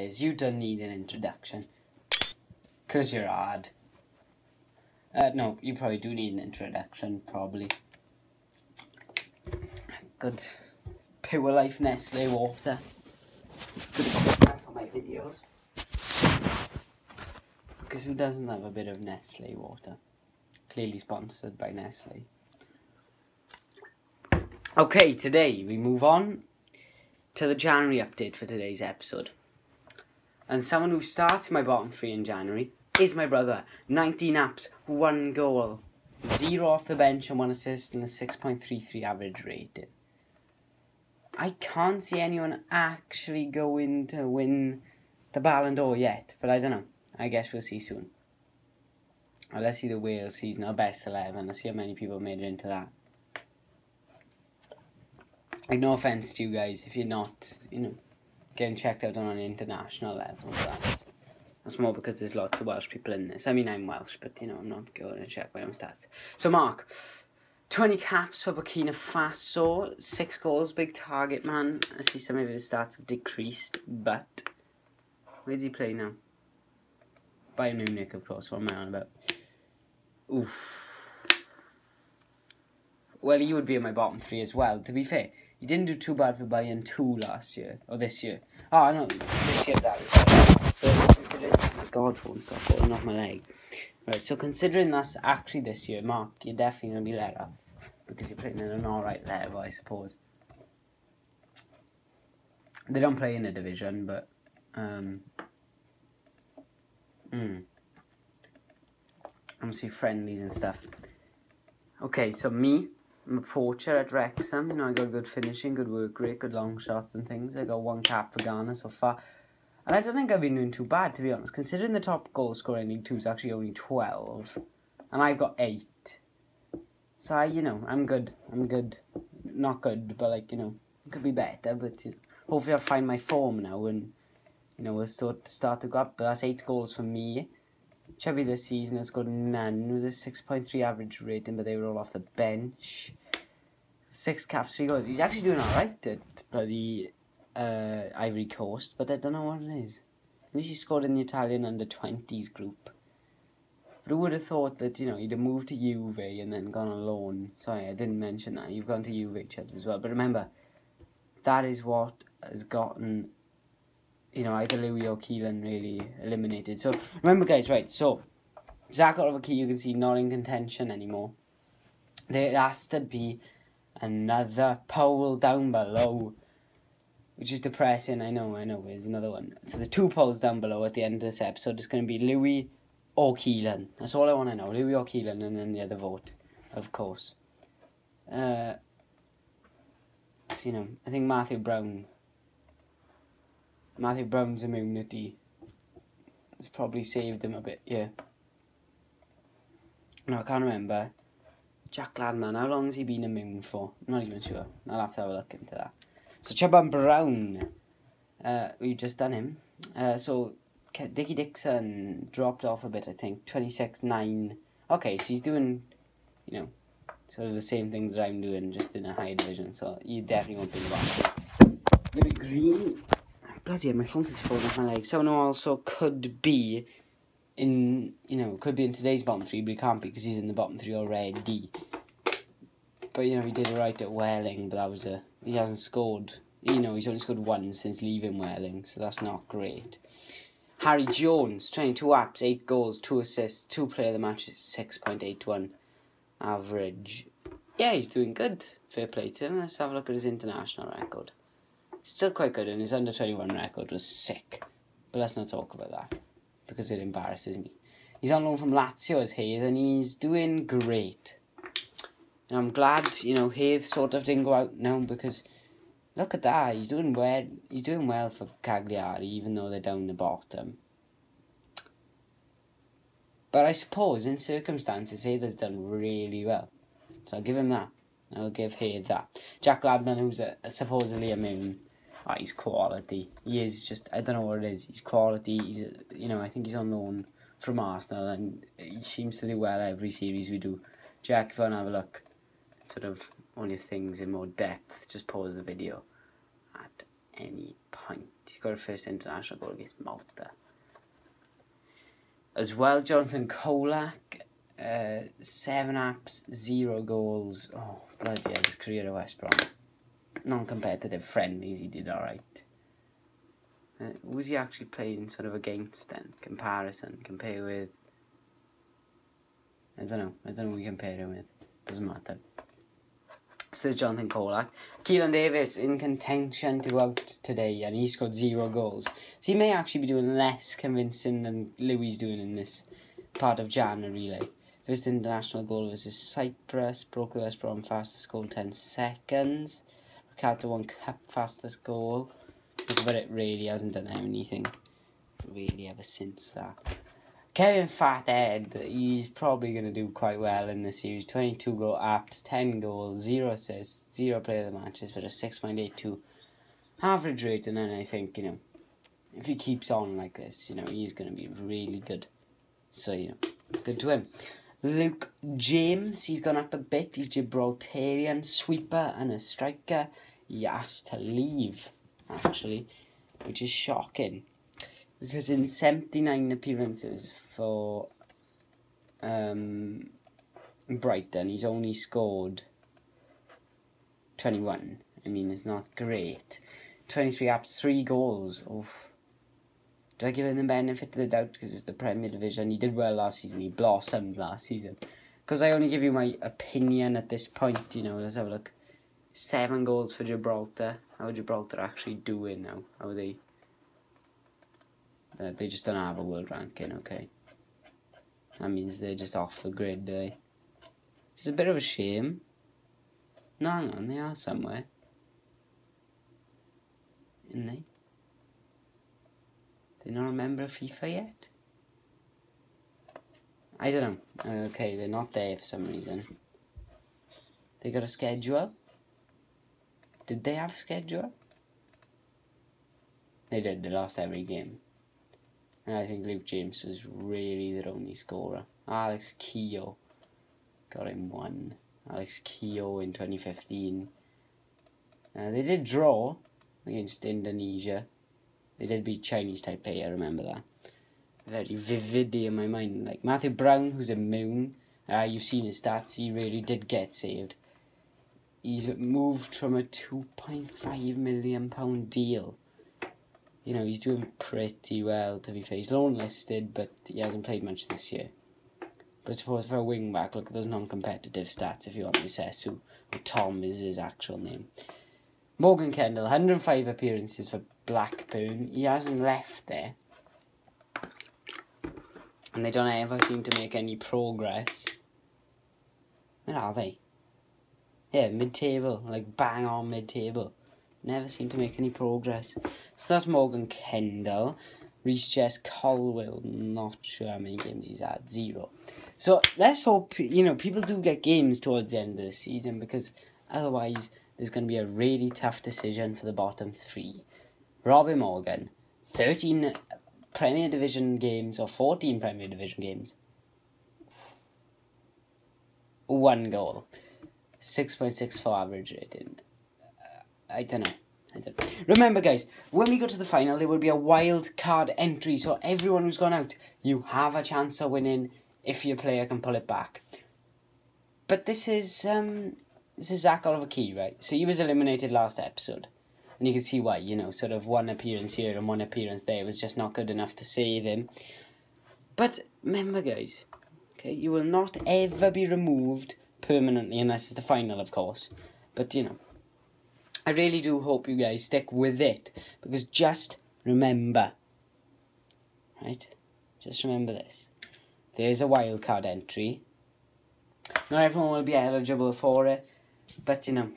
players, you don't need an introduction. Because you're hard. No, you probably do need an introduction, probably. Good pure life Nestle water. Good for my videos. Because who doesn't love a bit of Nestle water? Clearly sponsored by Nestle. Okay, today we move on to the January update for today's episode. And someone who starts my bottom three in January is my brother. 19 apps, 1 goal, 0 off the bench and 1 assist and a 6.33 average rating. I can't see anyone actually going to win the Ballon d'Or yet, but I don't know. I guess we'll see soon. Let's see the Wales season, our best 11. Let's see how many people made it into that. Like, no offence to you guys if you're not, getting checked out on an international level. That's more because there's lots of Welsh people in this. I mean, I'm Welsh, but, I'm not going to check my own stats. So, Mark, 20 caps for Burkina Faso, 6 goals, big target man. I see some of his stats have decreased, but where does he play now? Bayern Munich, of course, what am I on about? Oof. Well, he would be in my bottom 3 as well, to be fair. He didn't do too bad for Bayern 2 last year, or this year. Oh, no, this year that is. So, considering... Oh my God, phone stop falling off my leg. Right, so considering that's actually this year, Mark, you're definitely going to be let off. Because you're playing in an alright level, I suppose. They don't play in a division, but... Obviously friendlies and stuff. Okay, so me... I'm a poacher at Wrexham. I got good finishing, good work rate, good long shots and things. I got 1 cap for Ghana so far. And I don't think I've been doing too bad, to be honest. Considering the top goal scorer in League 2 is actually only 12. And I've got 8. So, I'm good. I'm good. Not good, but, it could be better. But hopefully I'll find my form now and, we'll start to go up. But that's 8 goals for me. Chubby this season has got none with a 6.3 average rating, but they were all off the bench. 6 caps, 3 goals. He's actually doing alright at bloody Ivory Coast, but I don't know what it is. At least he scored in the Italian under-20s group. But who would have thought that, he'd have moved to Juve and then gone on loan. Sorry, I didn't mention that. You've gone to Juve, Chubbs, as well. But remember, that is what has gotten... either Louis or Keelan really eliminated. So, remember guys, right, so, Zach Oliver Key, you can see, not in contention anymore. There has to be another poll down below, which is depressing, I know, there's another one. So, there's 2 polls down below at the end of this episode. It's going to be Louis or Keelan. That's all I want to know, Louis or Keelan, and then the other vote, of course. So, I think Matthew Brown's immunity has probably saved him a bit, yeah. No, I can't remember. Jack Gladman, how long has he been immune for? I'm not even sure. I'll have to have a look into that. So, Chubb Brown, we've just done him. So, Dickie Dixon dropped off a bit, I think. 26-9. Okay, so he's doing, sort of the same things that I'm doing, just in a higher division. So, you definitely won't be involved. Maybe Green... Bloody hell, my phone is falling off my leg. Someone who also could be in, could be in today's bottom 3, but he can't be because he's in the bottom 3 already. But, he did alright at Welling, but that was he hasn't scored, he's only scored 1 since leaving Welling, so that's not great. Harry Jones, 22 apps, 8 goals, 2 assists, 2 player of the match, 6.81 average. Yeah, he's doing good. Fair play to him. Let's have a look at his international record. Still quite good, and his under-21 record was sick. But let's not talk about that, because it embarrasses me. He's on loan from Lazio as Hayth, and he's doing great. And I'm glad, Hayth sort of didn't go out now, because look at that, he's doing well for Cagliari, even though they're down the bottom. But I suppose, in circumstances, Hayth has done really well. So I'll give him that. I'll give Hayth that. Jack Gladman, who's supposedly immune. Oh, he's quality. He is just, I don't know what it is. He's quality. He's, I think he's on loan from Arsenal, and he seems to do well every series we do. Jack, if you want to have a look, sort of on your things in more depth, just pause the video at any point. He got a first international goal against Malta. As well, Jonathan Kolak, 7 apps, 0 goals. Oh, bloody hell, his career at West Brom. Non-competitive friendlies, he did alright. Who was he actually playing sort of against then? Compare with... I don't know who you compare him with. Doesn't matter. So there's Jonathan Kolak. Keelan Davis in contention to go out today, and he scored 0 goals. So he may actually be doing less convincing than Louis doing in this part of January. Like. First international goal versus Cyprus. Broke the West Brom fastest goal 10 seconds. Ricardo won cup fastest goal. But it really hasn't done anything really ever since that. Kevin Fathead, he's probably going to do quite well in this series. 22 goal apps, 10 goals, 0 assists, 0 player of the matches for a 6.82 average rating. And I think, if he keeps on like this, he's going to be really good. So, good to him. Luke James, he's gone up a bit. He's Gibraltarian sweeper and a striker. He has to leave, actually, which is shocking. Because in 79 appearances for Brighton, he's only scored 21. I mean, it's not great. 23 apps, 3 goals. Oof. Do I give him the benefit of the doubt because it's the Premier Division? He did well last season. He blossomed last season. Because I only give you my opinion at this point, let's have a look. 7 goals for Gibraltar. How are Gibraltar actually doing now? How are they? They just don't have a world ranking, okay. That means they're just off the grid, It's a bit of a shame. No, hang on, they are somewhere. Isn't they? They're not a member of FIFA yet? I don't know. Okay, they're not there for some reason. They got a schedule? Did they have a schedule? They did, they lost every game. And I think Luke James was really their only scorer. Alex Keogh got him 1. Alex Keogh in 2015. They did draw against Indonesia. They did beat Chinese Taipei, I remember that. Very vividly in my mind. Like Matthew Brown, who's a moon. You've seen his stats, he really did get saved. He's moved from a £2.5 million deal. He's doing pretty well, to be fair. He's loan listed, but he hasn't played much this year. But I suppose for a wing-back, look at those non-competitive stats if you want to assess who Tom is his actual name. Morgan Kendall, 105 appearances for Blackburn. He hasn't left there. And they don't ever seem to make any progress. Where are they? Yeah, mid-table, like bang on mid-table. Never seem to make any progress. So that's Morgan Kendall. Reece Jess Colwell, not sure how many games he's had. 0. So let's hope, people do get games towards the end of the season, because otherwise there's going to be a really tough decision for the bottom 3. Robbie Morgan, 13 Premier Division games, or 14 Premier Division games. 1 goal. 6.64 average rating. I don't know. Remember, guys, when we go to the final, there will be a wild card entry. So everyone who's gone out, you have a chance of winning if your player can pull it back. But this is Zach Oliver Key, right? So he was eliminated last episode. And you can see why, sort of 1 appearance here and 1 appearance there was just not good enough to save him. But remember, guys, okay, you will not ever be removed permanently unless it's the final, of course. But, I really do hope you guys stick with it, because just remember, right? Just remember this. There is a wildcard entry. Not everyone will be eligible for it, but there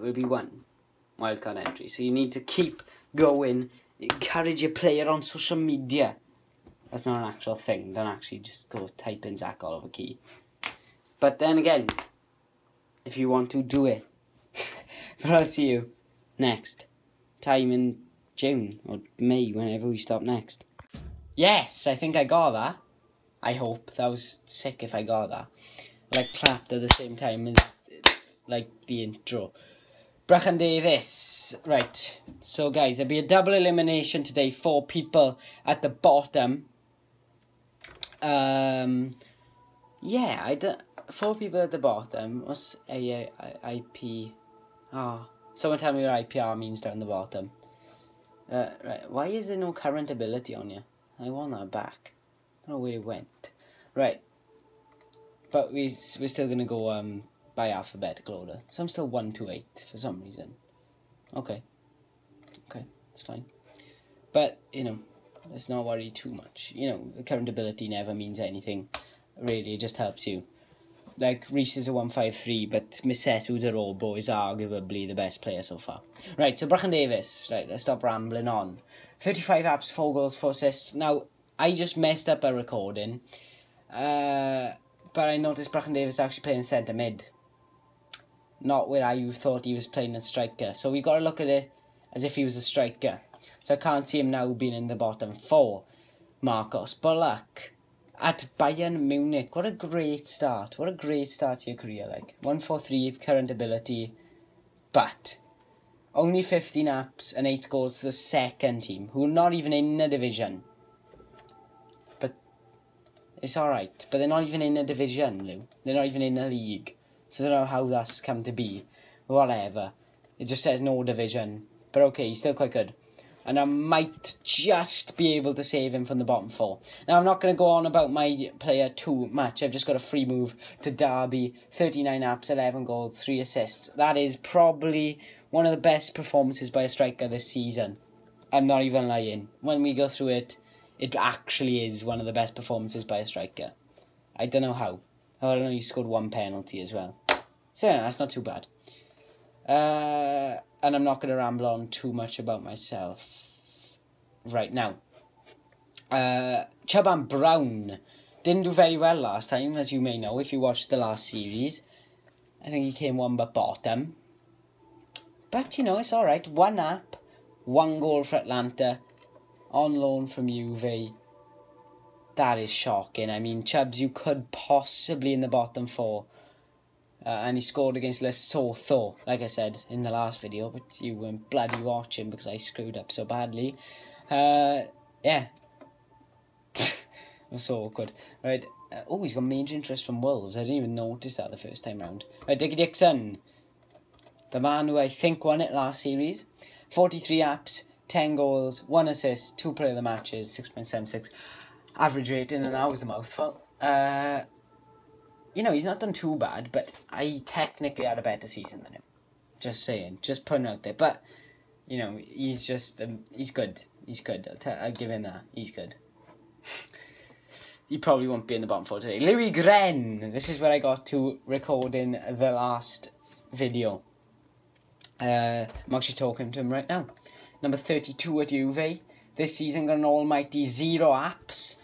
will be 1 wildcard entry. So you need to keep going. Encourage your player on social media. That's not an actual thing. Don't actually just go type in Zach Oliver Key. But then again, if you want to do it. But I'll see you next time in June or May, whenever we stop next. Yes, I think I got that. I hope. That was sick if I got that. Like clapped at the same time as like the intro. Brechan Davis. Right. So, guys, there'll be a double elimination today. 4 people at the bottom. Yeah, 4 people at the bottom. What's IP? Someone tell me what IPR means down the bottom. Right. Why is there no current ability on you? I want that back. I don't know where it went. Right. But we're still going to go by alphabetical order. So I'm still 1 to 8 for some reason. Okay. Okay, that's fine. But, you know, let's not worry too much. You know, the current ability never means anything. Really, it just helps you. Like, Reese is a 153, but Messi, the Robo, is arguably the best player so far. Right, so Brechan Davis. Right, let's stop rambling on. 35 apps, 4 goals, 4 assists. Now, I just messed up a recording. But I noticed Brechan Davis actually playing centre mid. Not where I thought he was playing a striker. So we got to look at it as if he was a striker. So I can't see him now being in the bottom 4. Marcos Bullock at Bayern Munich. What a great start. What a great start to your career. Like 143 current ability. But only 15 apps and 8 goals to the second team, who are not even in the division. But it's alright. But they're not even in a division, Lou. They're not even in a league. So I don't know how that's come to be. Whatever. It just says no division. But okay, he's still quite good. And I might just be able to save him from the bottom 4. Now, I'm not going to go on about my player too much. I've just got a free move to Derby. 39 apps, 11 goals, 3 assists. That is probably one of the best performances by a striker this season. I'm not even lying. When we go through it, it actually is one of the best performances by a striker. I don't know how. I don't know, he scored 1 penalty as well. So yeah, that's not too bad. And I'm not going to ramble on too much about myself right now. Chuban Brown didn't do very well last time, as you may know, if you watched the last series. I think he came 1 but bottom. But, you know, it's alright. 1 app, 1 goal for Atlanta, on loan from Juve. That is shocking. I mean, Chubbs, you could possibly in the bottom 4. And he scored against Lesotho, like I said in the last video, but you weren't bloody watching because I screwed up so badly. Yeah. It was so awkward. Right. Oh, he's got major interest from Wolves. I didn't even notice that the first time round. Right, Dickie Dixon. The man who I think won it last series. 43 apps, 10 goals, 1 assist, 2 player of the matches, 6.76 average rating, and that was a mouthful. You know, he's not done too bad, but I technically had a better season than him. Just saying. Just putting it out there. But, you know, he's just, he's good. He's good. I'll give him that. He's good. He probably won't be in the bottom 4 today. Louis Gren. This is where I got to recording the last video. I'm actually talking to him right now. Number 32 at Juve. This season got an almighty 0 apps.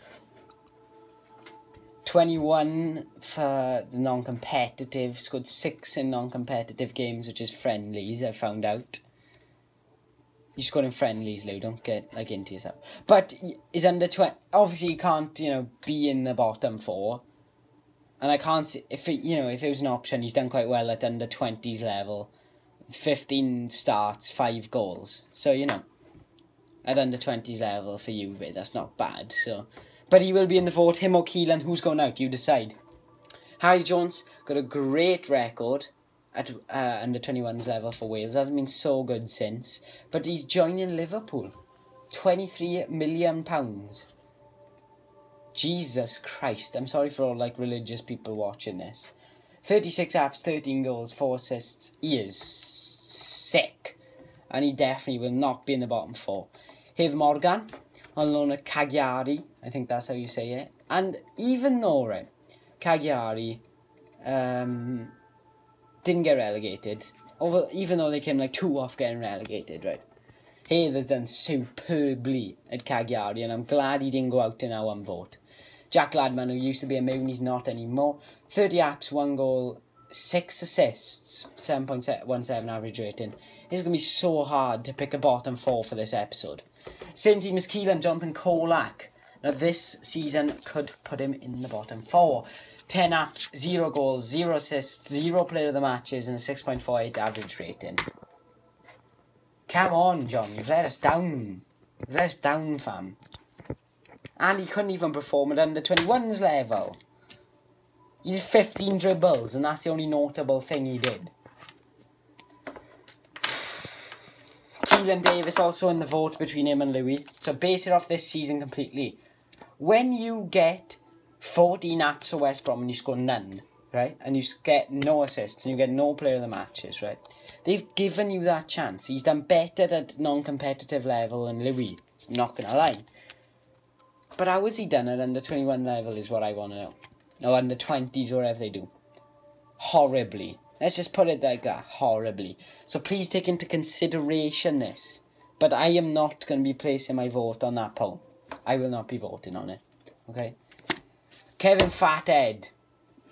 21 for the non-competitive. Scored 6 in non-competitive games, which is friendlies, I found out. You scored in friendlies, Lou. Don't get, like, into yourself. But he's under 20. Obviously, he can't, you know, be in the bottom 4. And I can't see, if it, you know, if it was an option, he's done quite well at under 20s level. 15 starts, 5 goals. So, you know, at under 20s level for Juve, that's not bad, so... But he will be in the vote. Him or Keelan, who's going out? You decide. Harry Jones got a great record at under 21s level for Wales. Hasn't been so good since. But he's joining Liverpool. £23 million. Jesus Christ. I'm sorry for all, like, religious people watching this. 36 apps, 13 goals, 4 assists. He is sick. And he definitely will not be in the bottom 4. Hiv Morgan on loan at Cagliari. I think that's how you say it. And even though, right, Cagliari didn't get relegated, even though they came like 2 off getting relegated, right, Heather's done superbly at Cagliari, and I'm glad he didn't go out in our one vote. Jack Ladman, who used to be a moon, he's not anymore. 30 apps, 1 goal, 6 assists, 7.17 average rating. It's going to be so hard to pick a bottom 4 for this episode. Same team as Keelan, Jonathan Kolak. Now this season could put him in the bottom 4. 10 apps, 0 goals, 0 assists, 0 player of the matches, and a 6.48 average rating. Come on, John, you've let us down. You've let us down, fam. And he couldn't even perform at under 21's level. He did 15 dribbles, and that's the only notable thing he did. Keelan Davis also in the vote between him and Louis. So base it off this season completely. When you get 14 apps for West Brom and you score none, right? And you get no assists and you get no player of the matches, right? They've given you that chance. He's done better at non-competitive level than Louis. I'm not going to lie. But how has he done at under 21 level is what I want to know. Or under 20s, whatever they do. Horribly. Let's just put it like that. Horribly. So please take into consideration this. But I am not going to be placing my vote on that poll. I will not be voting on it. Okay? Kevin Fathead.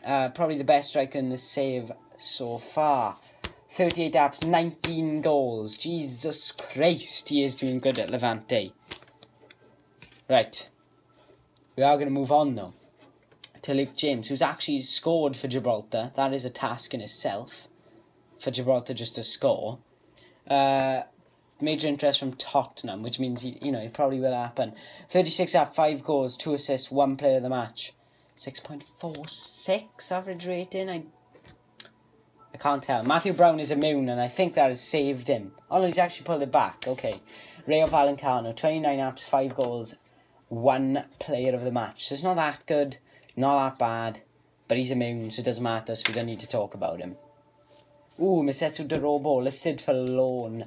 Probably the best striker in the save so far. 38 apps, 19 goals. Jesus Christ, he is doing good at Levante. Right. We are going to move on, though, to Luke James, who's actually scored for Gibraltar. That is a task in itself, for Gibraltar just to score. Major interest from Tottenham, which means, it probably will happen. 36 apps, 5 goals, 2 assists, 1 player of the match. 6.46 average rating. I can't tell. Matthew Brown is immune, and I think that has saved him. Oh, no, he's actually pulled it back. Okay. Rayo Vallecano, 29 apps, 5 goals, 1 player of the match. So it's not that good, not that bad, but he's immune, so it doesn't matter, so we don't need to talk about him. Ooh, Messi de Robo, listed for loan.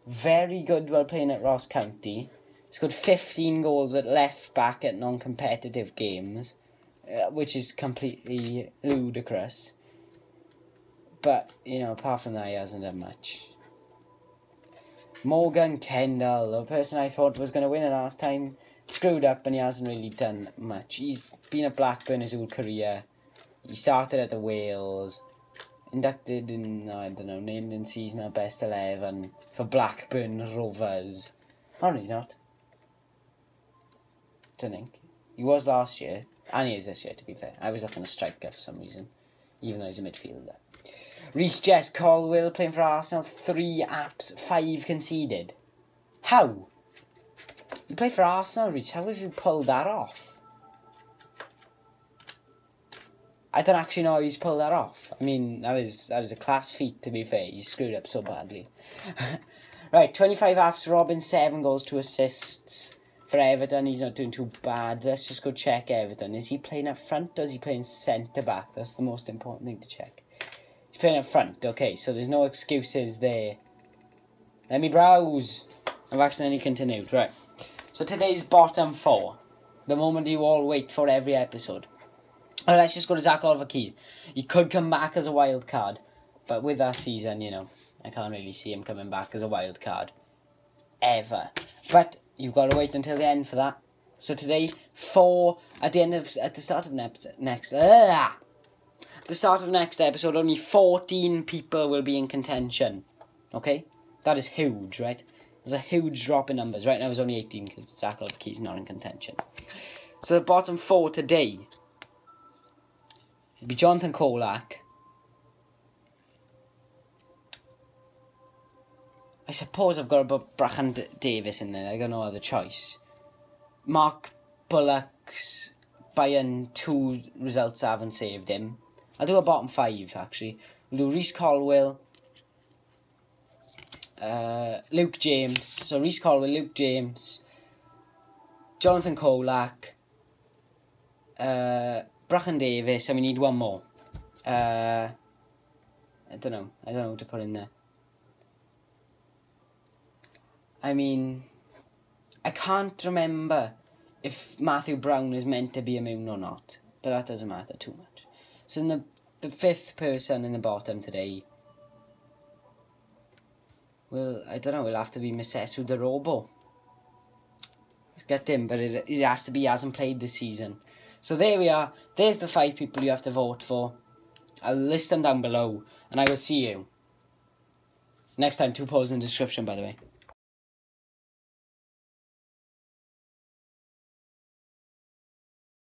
Very good while playing at Ross County. Scored 15 goals at left back at non-competitive games, which is completely ludicrous. But, apart from that, he hasn't done much. Morgan Kendall, the person I thought was going to win it last time, screwed up and he hasn't really done much. He's been at Blackburn his whole career. He started at the Wales. Inducted in, named in seasonal best 11 for Blackburn Rovers. Oh, no, he's not. Don't think. He was last year. And he is this year, to be fair. I was looking at striker for some reason. Even though he's a midfielder. Reece Jess Colwill playing for Arsenal. 3 apps, 5 conceded. How? You play for Arsenal, Reece. How have you pulled that off? I don't actually know how he's pulled that off. I mean, that is a class feat, to be fair. He's screwed up so badly. Right, 25 apps, Robin, 7 goals, 2 assists. For Everton, he's not doing too bad. Let's just go check Everton. Is he playing up front or is he playing centre-back? That's the most important thing to check. He's playing up front. Okay, so there's no excuses there. Let me browse. I've accidentally continued. Right. So today's bottom 4. The moment you all wait for every episode. Let's just go to Zach Oliver-Key. He could come back as a wild card. But with that season, I can't really see him coming back as a wild card. Ever. But you've got to wait until the end for that. So today, at the start of next episode, only 14 people will be in contention. Okay? That is huge, right? There's a huge drop in numbers. Right now it's only 18 because Zach Oliver-Key's not in contention. So the bottom 4 today will be Jonathan Kolak. I suppose I've got to put Brachan Davis in there. I got no other choice. Mark Bullock's Bayern 2 results haven't saved him. I'll do a bottom 5, actually. We'll do Reece Colwill. Luke James. So Reece Colwill, Luke James. Jonathan Kolak. Brachan Davis. And we need one more. I don't know. I don't know what to put in there. I mean, I can't remember if Matthew Brown is meant to be immune or not. But that doesn't matter too much. So in the 5th person in the bottom today, well, I don't know, it'll have to be Messi de Robo. Let's get him, but it has to be, he hasn't played this season. So there we are. There's the 5 people you have to vote for. I'll list them down below, and I will see you next time. 2 polls in the description, by the way.